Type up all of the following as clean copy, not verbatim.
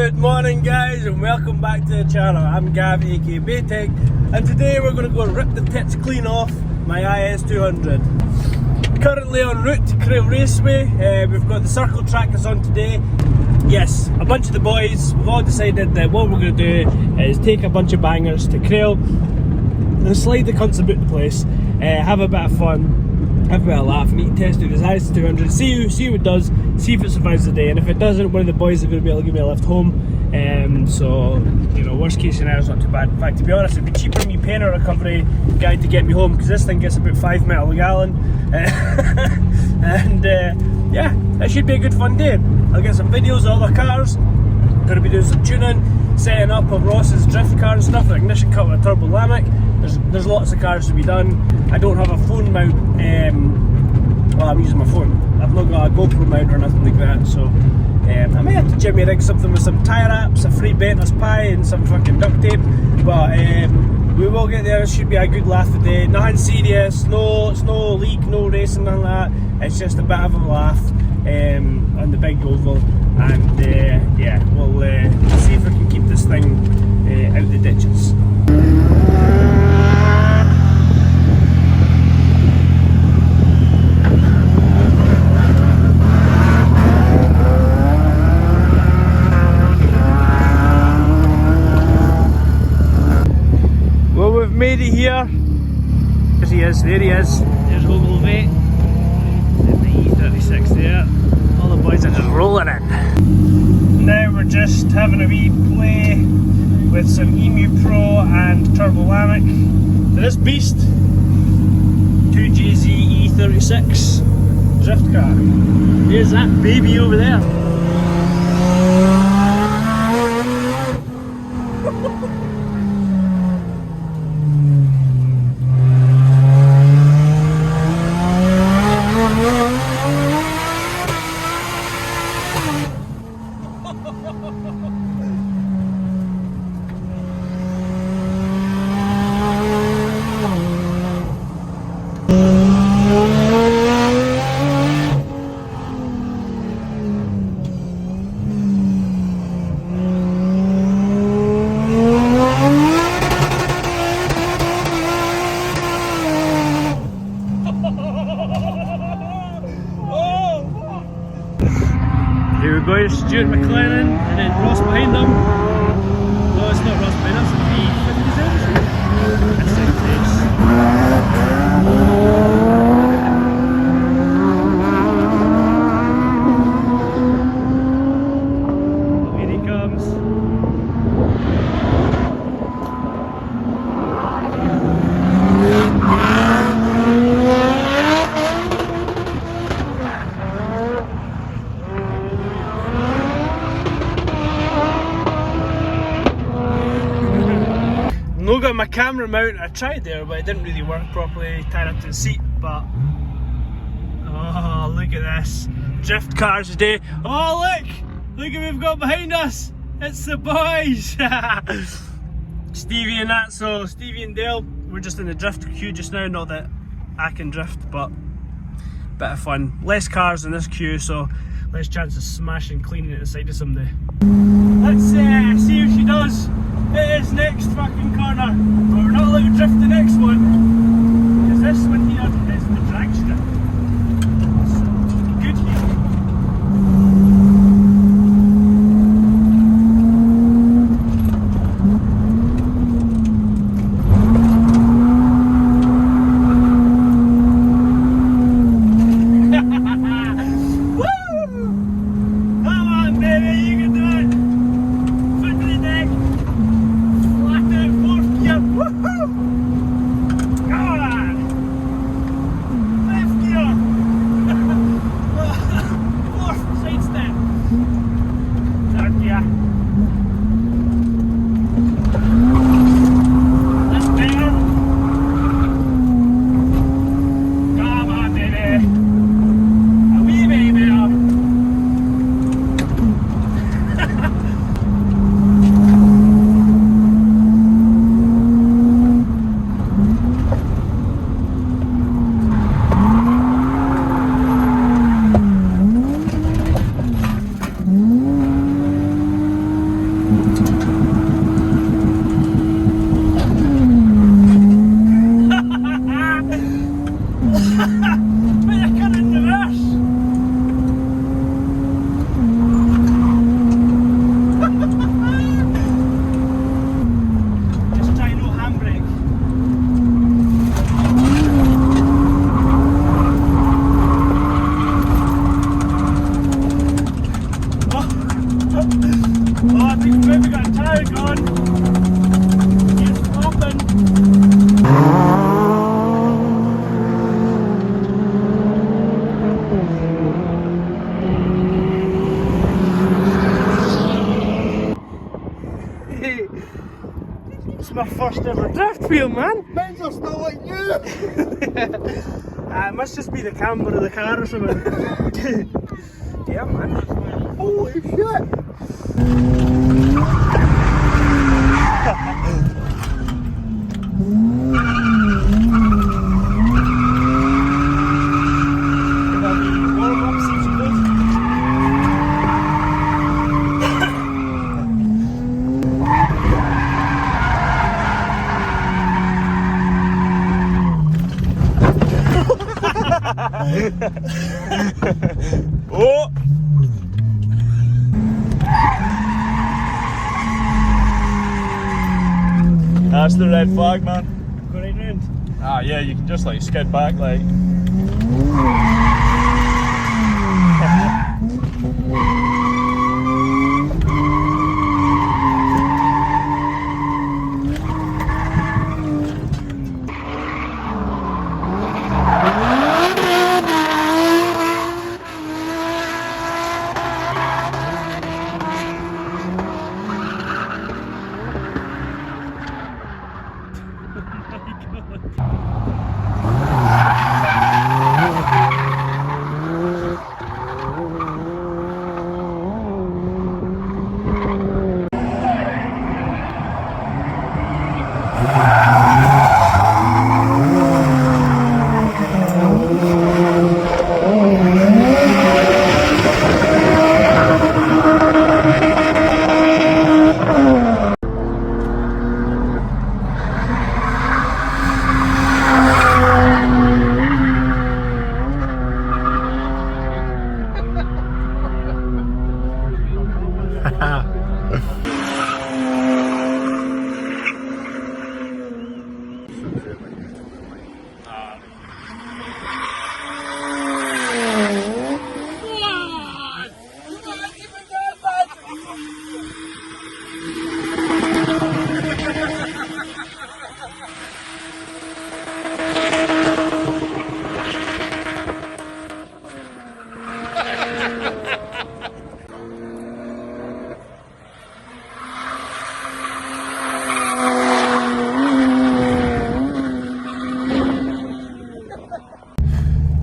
Good morning guys and welcome back to the channel. I'm Gav aka BEYTEK and today we're going to go rip the tits clean off my IS200. Currently en route to Crail Raceway. We've got the circle track that's on today. Yes, a bunch of the boys, we've all decided that what we're going to do is take a bunch of bangers to Crail and slide the cunts about the place, have a bit of fun, have a bit of laugh and test out this IS200, see what it does, see if it survives the day, and if it doesn't, one of the boys are going to be able to give me a lift home. So, you know, worst case scenario is not too bad. In fact, to be honest, it'd be cheaper than me paying a recovery guy to get me home, because this thing gets about 5 mile a gallon. Yeah, it should be a good fun day. I'll get some videos of all the cars, going to be doing some tuning, setting up of Ross's drift car and stuff, the ignition cut with a turbo Lamic. There's lots of cars to be done. I don't have a phone mount, well, I'm using my phone. I've not got a GoPro mount or nothing like that, so I might have to jimmy rig something with some tyre wraps, a free Bentley's pie and some fucking duct tape, but we will get there. It should be a good laugh today. Nothing serious, no leak, no racing, none of that. It's just a bit of a laugh on the big oval, and yeah, we'll see if we can keep this thing out the ditches. Well, we've made it here. There he is, there he is. There's Ogilvy and the E36 there. All the boys are just rolling in. Now we're just having a wee play with some Emu Pro and Turbo Lamic. For this beast, 2JZ E36 drift car. There's that baby over there. Here we go, Stuart McLennan, and then Ross behind him. No, it's not Ross behind him, it's the V50. That's second place. Here he comes. No got my camera mount. I tried there, but it didn't really work properly. Tied up to the seat, but oh, look at this drift cars today. Oh look what we've got behind us. It's the boys. Stevie and that. So Stevie and Dale, we're just in the drift queue just now. Not that I can drift, but bit of fun. Less cars in this queue, so less chance of smashing, cleaning it the side of somebody. Let's see if she does. It is next fucking corner, but we're not allowed to drift the next one, because this one here is the drag strip. So, good here. Oh, I think we've maybe got a tyre gone. It's popping. It's my first ever drift wheel, man. Mine's are still like you. It must just be the camber of the car or something. Yeah, man. Holy shit. Oh! That's the red flag, man. Go right round. Ah, yeah, you can just like skid back, like.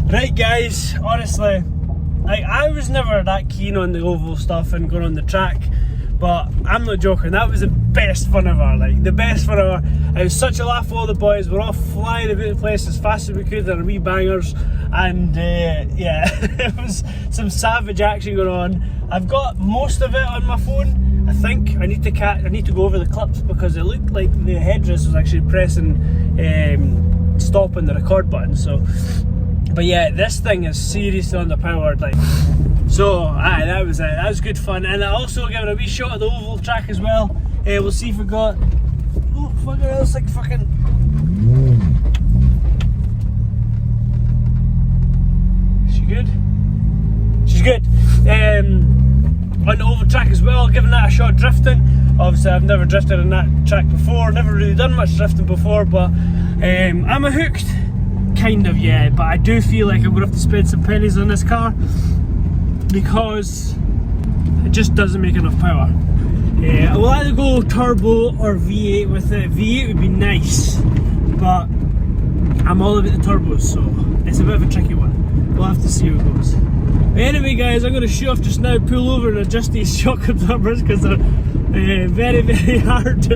Right guys, honestly, I was never that keen on the oval stuff and going on the track, but I'm not joking, that was the best fun ever, like the best fun ever. It was such a laugh with all the boys, we're all flying about the place as fast as we could in our wee bangers, and yeah, it was some savage action going on. I've got most of it on my phone, I think. I need to go over the clips because it looked like the headrest was actually pressing stop on the record button, so. But yeah, this thing is seriously underpowered, like. So, that was it. That was good fun, and I also gave it a wee shot at the oval track as well. We'll see if we got. Oh, fucking hell, it's like fucking. Is she good? She's good. On the oval track as well, giving that a shot drifting. Obviously, I've never drifted on that track before. Never really done much drifting before, but I'm a hooked. Kind of, yeah, but I do feel like I'm going to have to spend some pennies on this car because it just doesn't make enough power. I will either go turbo or V8 with it. V8 would be nice, but I'm all about the turbos, so it's a bit of a tricky one. We'll have to see how it goes. But anyway guys, I'm going to shoot off just now, pull over and adjust these shock absorbers because they're very, very hard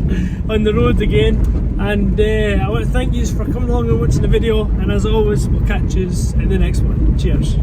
on the road again. And I want to thank you for coming along and watching the video, and as always, we'll catch you in the next one. Cheers.